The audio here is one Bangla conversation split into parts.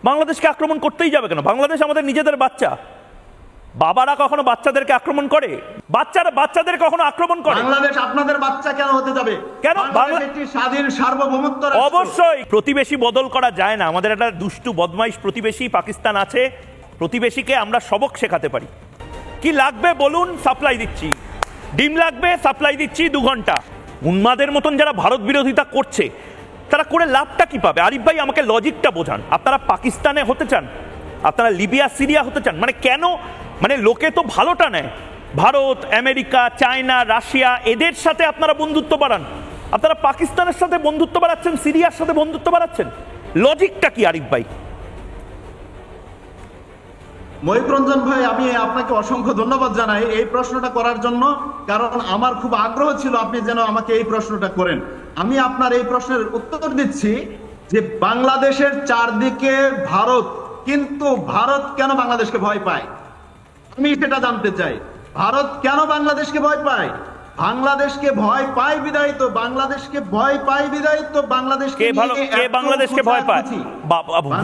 বাংলাদেশকে আক্রমণ করতেই যাবে কেন? বাংলাদেশ আমাদের নিজেদের বাচ্চা। বাবারা কখনো বাচ্চাদেরকে আক্রমণ করে? বাচ্চাদের কখনো আক্রমণ করে? বাংলাদেশ আপনাদের বাচ্চা কেন হতে যাবে? কেন? বাংলাদেশ একটি স্বাধীন সার্বভৌমত্ব রাষ্ট্র। অবশ্যই প্রতিবেশী বদল করা যায় না। আমাদের একটা দুষ্টু বদমাইশ প্রতিবেশী পাকিস্তান আছে। প্রতিবেশীকে আমরা সবক শেখাতে পারি। কি লাগবে বলুন, সাপ্লাই দিচ্ছি। ডিম লাগবে, সাপ্লাই দিচ্ছি 2 ঘন্টা। উন্মাদের মতন যারা ভারত বিরোধিতা করছে তারা করে লাভটা কি পাবে? আরিফ ভাই আমাকে লজিকটা বোঝান। আপনারা পাকিস্তানে হতে চান, আপনারা লিবিয়া সিরিয়া হতে চান, মানে কেন? মানে লোকে তো ভালোটা নেয়। ভারত, আমেরিকা, চায়না, রাশিয়া এদের সাথে আপনারা বন্ধুত্ব বাড়ান। আপনারা পাকিস্তানের সাথে বন্ধুত্ব বাড়াচ্ছেন, সিরিয়ার সাথে বন্ধুত্ব বাড়াচ্ছেন। লজিকটা কি আরিফ ভাই? মহিব রঞ্জন ভাই, আমি আপনাকে অসংখ্য ধন্যবাদ জানাই এই প্রশ্নটা করার জন্য, কারণ আমার খুব আগ্রহ ছিল আপনি যেন আমাকে এই প্রশ্নটা করেন। আমি আপনার এই প্রশ্নের উত্তর দিচ্ছি যে বাংলাদেশের চারদিকে ভারত, কিন্তু ভারত কেন বাংলাদেশকে ভয় পায়? আমি সেটা জানতে চাই। ভারত কেন বাংলাদেশকে ভয় পায়? বাংলাদেশকে ভয় পায় বিদায় তো বাংলাদেশকে ভয় পায় বিদায় তো বাংলাদেশকে বাংলাদেশকে ভয় পায়।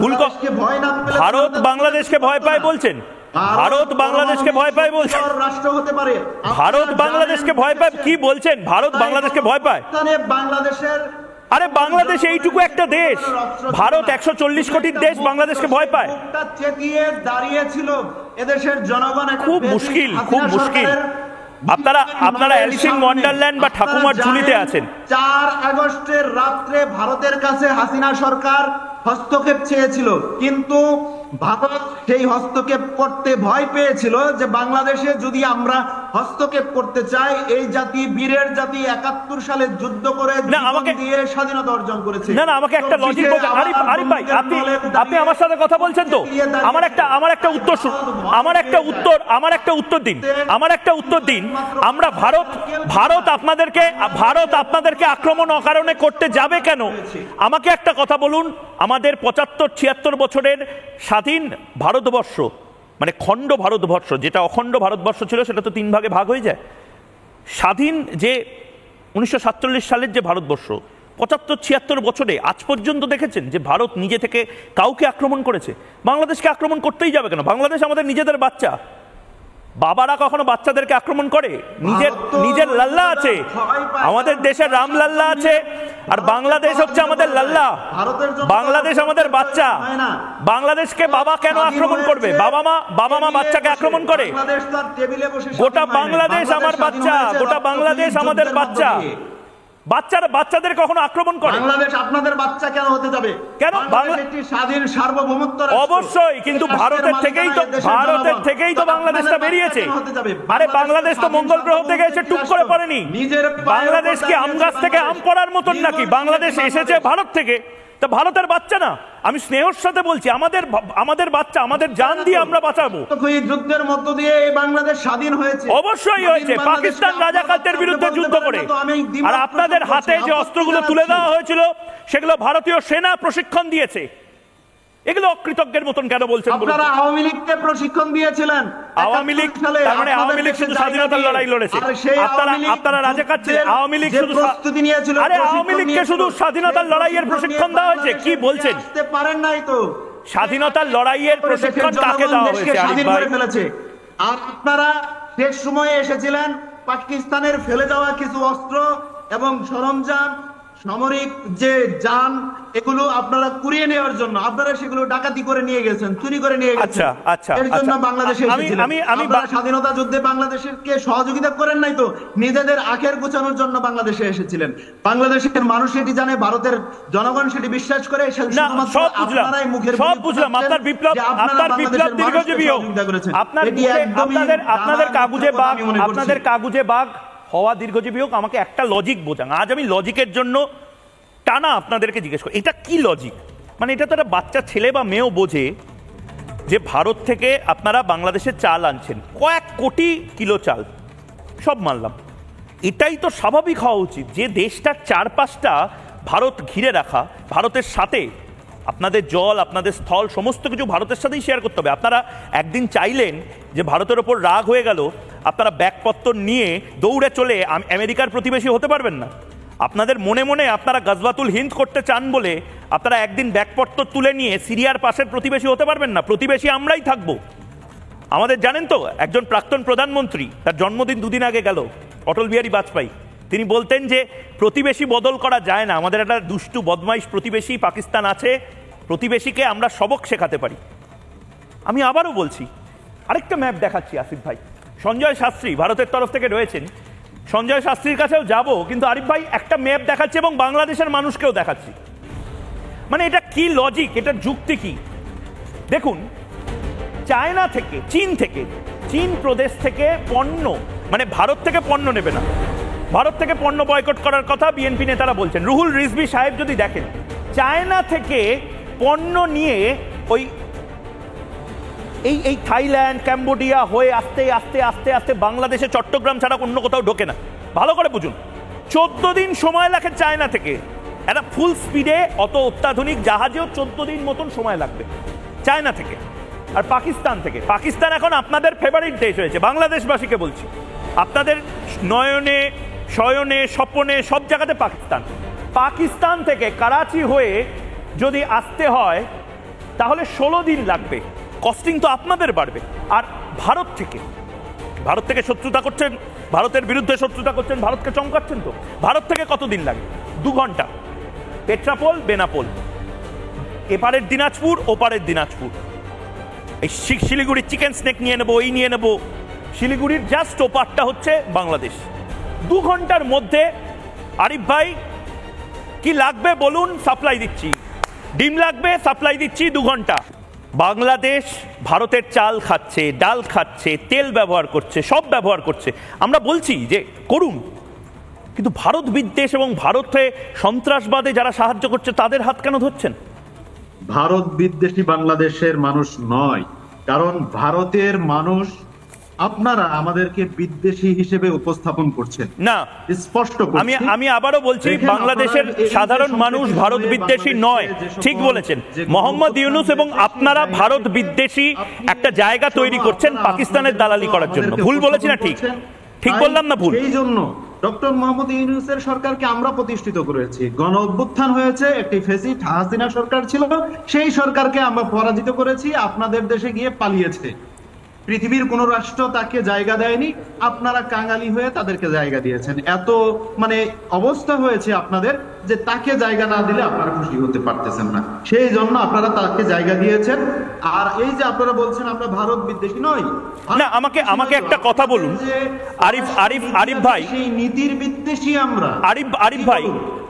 ভুল ভয় না পেলে ভারত বাংলাদেশকে ভয় পায় বলছেন? ভারত বাংলাদেশকে ভয় পায় বলছেন? রাষ্ট্র হতে পারে। ভারত বাংলাদেশকে ভয় পায় কি বলছেন? ভারত বাংলাদেশকে ভয় পায়? বাংলাদেশের, আরে বাংলাদেশ এইটুকু একটা দেশ, ভারত 140 কোটির দেশ, বাংলাদেশকে ভয় পায়? চেতিয়ে দাঁড়িয়েছিল এদেশের জনগণ। খুব মুশকিল, খুব মুশকিল। আপনারা এলিসিং ওয়ান্ডারল্যান্ড বা ঠাকুমার ঝুলিতে আছেন। 4 আগস্টের রাত্রে ভারতের কাছে হাসিনা সরকার হস্তক্ষেপ চেয়েছিল, কিন্তু ভারত সেই হস্তক্ষেপ করতে ভয় পেয়েছিল যে বাংলাদেশে যদি আমরা হস্তক্ষেপ করতে চাই, এই জাতি বীরের জাতি 71 সালে যুদ্ধ করে দিয়ে স্বাধীনতা অর্জন করেছে। না না, আমাকে একটা লজিক বোঝান। আরিফ ভাই, আপনি আমার সাথে কথা বলছেন তো? আমার একটা উত্তর দিন। আমরা ভারত আপনাদেরকে আক্রমণ অকারণে করতে যাবে কেন? আমাকে একটা কথা বলুন। আমাদের 75-76 বছরের স্বাধীন ভারতবর্ষ, মানে খণ্ড ভারতবর্ষ, যেটা অখণ্ড ভারতবর্ষ ছিল সেটা তো 3 ভাগে ভাগ হয়ে যায়। স্বাধীন যে 1947 সালের যে ভারতবর্ষ, 75-76 বছরে আজ পর্যন্ত দেখেছেন যে ভারত নিজে থেকে কাউকে আক্রমণ করেছে? বাংলাদেশকে আক্রমণ করতেই যাবে কেন? বাংলাদেশ আমাদের নিজেদের বাচ্চা। বাবারা কখনো বাচ্চাদেরকে আক্রমণ করে? নিজের লাল্লা আছে, আমাদের দেশের রাম লাল্লা আছে, আর বাংলাদেশ হচ্ছে আমাদের লাল্লা। বাংলাদেশ আমাদের বাচ্চা। বাংলাদেশকে বাবা কেন আক্রমণ করবে? বাবা মা বাচ্চাকে আক্রমণ করে? গোটা বাংলাদেশ আমার বাচ্চা, গোটা বাংলাদেশ আমাদের বাচ্চা। বাচ্চাদের কখনো আক্রমণ করে? বাংলাদেশ আপনাদের বাচ্চা কেন হতে যাবে? কেন? বাংলাদেশ একটি স্বাধীন সার্বভৌমত্ব রাষ্ট্র। অবশ্যই, কিন্তু ভারতের থেকেই তো বাংলাদেশটা বেরিয়েছে। আরে বাংলাদেশ তো মঙ্গল গ্রহ থেকে এসে টুক করে পড়েনি। বাংলাদেশ কি আম গাছ থেকে আম পড়ার মতন নাকি? বাংলাদেশ এসেছে ভারত থেকে। তা ভারতের বাচ্চা না? আমি স্নেহর সাথে বলছি, আমাদের বাচ্চা, আমাদের জান দিয়ে আমরা বাঁচাবো। যুদ্ধের মধ্য দিয়ে এই বাংলাদেশ স্বাধীন হয়েছে। অবশ্যই হয়েছে, পাকিস্তান রাজাকারদের বিরুদ্ধে যুদ্ধ করে। আর আপনাদের হাতে যে অস্ত্রগুলো তুলে দেওয়া হয়েছিল সেগুলো ভারতীয় সেনা প্রশিক্ষণ দিয়েছে। এগুলো অকৃতজ্ঞের মতন কেন বলছেন? আপনারা আওয়ামী লীগকে প্রশিক্ষণ দিয়েছিলেন। আওয়ামী লীগ, তার মানে আওয়ামী লীগ শুধু স্বাধীনতার লড়াই লড়েছে? আপনারা রাজাকার ছিলেন? আওয়ামী লীগ শুধু প্রস্তুতি নিয়েছিল? আরে আওয়ামী লীগকে শুধু স্বাধীনতার লড়াইয়ের প্রশিক্ষণ দেওয়া হয়েছে? কি বলছেন? আসতে পারেন নাই তো? স্বাধীনতার লড়াইয়ের প্রশিক্ষণ কাকে দেওয়া হয়েছে? আর আপনারা শেষ সময়ে এসেছিলেন পাকিস্তানের ফেলে যাওয়া কিছু অস্ত্র এবং সরঞ্জাম, সামরিক যে যান, এগুলো আপনারা কুড়িয়ে নেওয়ার জন্য আপনারা সেগুলো ডাকাতি করে নিয়ে গেছেন, চুরি করে নিয়ে গেছেন। এর জন্য বাংলাদেশে এসেছিলেন। আপনারা স্বাধীনতা যুদ্ধে বাংলাদেশকে সহযোগিতা করেন নাই তো, নিজেদের আখের গোছানোর জন্য বাংলাদেশে এসেছিলেন। বাংলাদেশের মানুষ সেটি জানে, ভারতের জনগণ সেটি বিশ্বাস করে। আপনারাই মুখের সব বুঝলাম। আপনার বিপ্লব দীর্ঘজীবী হোক। আপনাদের কাগুজে বাঘ হওয়া দীর্ঘজীবী হোক। আমাকে একটা লজিক বোঝান। আজ আমি লজিকের জন্য টানা আপনাদেরকে জিজ্ঞেস করি, এটা কি লজিক? মানে এটা তো একটা বাচ্চা ছেলে বা মেয়েও বোঝে যে ভারত থেকে আপনারা বাংলাদেশে চাল আনছেন, কয়েক কোটি কিলো চাল, সব মানলাম। এটাই তো স্বাভাবিক হওয়া উচিত যে দেশটার চারপাশটা ভারত ঘিরে রাখা, ভারতের সাথে আপনাদের জল, আপনাদের স্থল, সমস্ত কিছু ভারতের সাথেই শেয়ার করতে হবে। আপনারা একদিন চাইলেন যে ভারতের ওপর রাগ হয়ে গেল, আপনারা ব্যাগপত্র নিয়ে দৌড়ে চলে আমেরিকার প্রতিবেশী হতে পারবেন না। আপনাদের মনে মনে আপনারা গজওয়াতুল হিন্দ করতে চান বলে আপনারা একদিন ব্যাগপত্র তুলে নিয়ে সিরিয়ার পাশের প্রতিবেশী হতে পারবেন না। প্রতিবেশী আমরাই থাকবো। আমাদের জানেন তো, একজন প্রাক্তন প্রধানমন্ত্রী, তার জন্মদিন দুদিন আগে গেল, অটল বিহারী বাজপেয়ী, তিনি বলতেন যে প্রতিবেশী বদল করা যায় না, আমাদের একটা দুষ্টু বদমাইশ প্রতিবেশী পাকিস্তান আছে, প্রতিবেশীকে আমরা সবক শেখাতে পারি। আমি আবারও বলছি, আরেকটা ম্যাপ দেখাচ্ছি আসিফ ভাই। সঞ্জয় শাস্ত্রী ভারতের তরফ থেকে রয়েছেন, সঞ্জয় শাস্ত্রীর কাছেও যাব, কিন্তু আরিফ ভাই একটা ম্যাপ দেখাচ্ছি এবং বাংলাদেশের মানুষকেও দেখাচ্ছি। মানে এটা কি লজিক, এটার যুক্তি কি? দেখুন, চায়না থেকে, চীন প্রদেশ থেকে পণ্য, মানে ভারত থেকে পণ্য নেবে না, ভারত থেকে পণ্য বয়কট করার কথা বিএনপি নেতারা বলছেন। রুহুল রিজভী সাহেব যদি দেখেন, চায়না থেকে পণ্য নিয়ে ওই এই থাইল্যান্ড, ক্যাম্বোডিয়া হয়ে আস্তে আস্তে আস্তে আস্তে বাংলাদেশে চট্টগ্রাম ছাড়া অন্য কোথাও ঢোকে না। ভালো করে বুঝুন, 14 দিন সময় লাগে চায়না থেকে। একটা ফুল স্পিডে অত অত্যাধুনিক জাহাজেও 14 দিন মতন সময় লাগবে চায়না থেকে। আর পাকিস্তান থেকে, পাকিস্তান এখন আপনাদের ফেভারিট দেশ হয়েছে, বাংলাদেশবাসীকে বলছি, আপনাদের নয়নে শয়নে স্বপনে সব জায়গাতে পাকিস্তান থেকে করাচি হয়ে যদি আসতে হয় তাহলে 16 দিন লাগবে। কস্টিং তো আপনাদের বাড়বে। আর ভারত থেকে শত্রুতা করছেন, ভারতের বিরুদ্ধে শত্রুতা করছেন, ভারতকে চমকাচ্ছেন, তো ভারত থেকে কত দিন লাগে? 2 ঘন্টা, পেট্রাপোল বেনাপোল, এপারের দিনাজপুর ওপারের দিনাজপুর। এই শিলিগুড়ির চিকেন স্নেক নিয়ে নেবো, এই নিয়ে নেবো, শিলিগুড়ির জাস্ট ওপারটা হচ্ছে বাংলাদেশ। 2 ঘন্টার মধ্যে আরিফ ভাই কি লাগবে বলুন, সাপ্লাই দিচ্ছি। ডিম লাগবে, সাপ্লাই দিচ্ছি 2 ঘন্টা। বাংলাদেশ ভারতের চাল খাচ্ছে, ডাল খাচ্ছে, তেল ব্যবহার করছে, সব ব্যবহার করছে। আমরা বলছি যে করুন, কিন্তু ভারত বিদ্বেষ এবং ভারতে সন্ত্রাসবাদে যারা সাহায্য করছে তাদের হাত কেন ধরছেন? ভারত বিদ্বেষী বাংলাদেশের মানুষ নয়, কারণ ভারতের মানুষ আপনারা আমাদেরকে বিদ্বেষী হিসেবে উপস্থাপন করছেন না। স্পষ্ট আমি আবারও বলছি, বাংলাদেশের সাধারণ মানুষ ভারত বিদ্বেষী নয়। ঠিক বলেছেন মোহাম্মদ ইউনূস, এবং আপনারা ভারত বিদ্বেষী একটা জায়গা তৈরি করছেন পাকিস্তানের দালালি করার জন্য। ভুল বলেছি না? ঠিক বললাম না ভুল? এই জন্য ডক্টর মোহাম্মদ ইউনূসের সরকারকে আমরা প্রতিষ্ঠিত করেছি। গণ অভ্যুত্থান হয়েছে, একটি ফ্যাসিস্ট হাসিনা সরকার ছিল, সেই সরকারকে আমরা পরাজিত করেছি। আপনাদের দেশে গিয়ে পালিয়েছে, পৃথিবীর কোন রাষ্ট্র তাকে জায়গা দেয়নি, আপনারা কাঙালি হয়ে তাদেরকে জায়গা দিয়েছেন। এত মানে অবস্থা হয়েছে আপনাদের যে তাকে জায়গা না দিলে আপনারা খুশি হতে পারতেছেন না, সেই জন্য আপনারা তাকে জায়গা দিয়েছেন। আর এই যে আপনারা বলছেন আমরা ভারত বিদ্বেষী নই, না, আমাকে একটা কথা বলুন আরিফ ভাই, সেই নীতির বিদ্বেষী আমরা।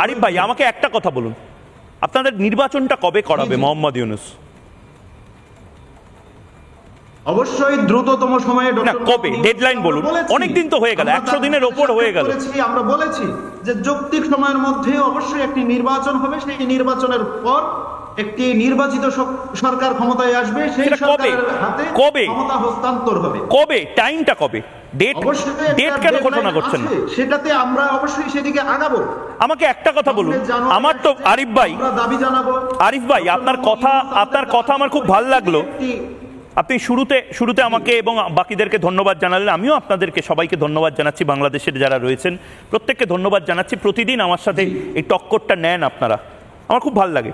আরিফ ভাই আমাকে একটা কথা বলুন, আপনাদের নির্বাচনটা কবে করাবে মোহাম্মদ ইউনূস? অবশ্যই দ্রুততম সময়ে। না, কবে ডেডলাইন বলুন? অনেকদিন তো হয়ে গেল, 100 দিনের ওপর হয়ে গেল। আমরা বলেছি যে যৌক্তিক সময়ের মধ্যে অবশ্যই একটি নির্বাচন হবে, সেই নির্বাচনের পর একটি নির্বাচিত সরকার ক্ষমতায় আসবে, সেই সরকারের হাতে ক্ষমতা হস্তান্তর হবে। কবে? টাইমটা কবে? ডেট কেন ঘোষণা করছেন না? সেটাতে আমরা অবশ্যই সেদিকে আগাবো। আমাকে একটা কথা বলুন, আমার তো আরিফ ভাই, দাবি জানাবো। আরিফ ভাই, আপনার কথা আমার খুব ভালো লাগলো। আপনি শুরুতে আমাকে এবং বাকিদেরকে ধন্যবাদ জানালেন, আমিও আপনাদেরকে সবাইকে ধন্যবাদ জানাচ্ছি, বাংলাদেশের যারা রয়েছেন প্রত্যেককে ধন্যবাদ জানাচ্ছি। প্রতিদিন আমার সাথে এই টক্করটা নেন আপনারা, আমার খুব ভালো লাগে।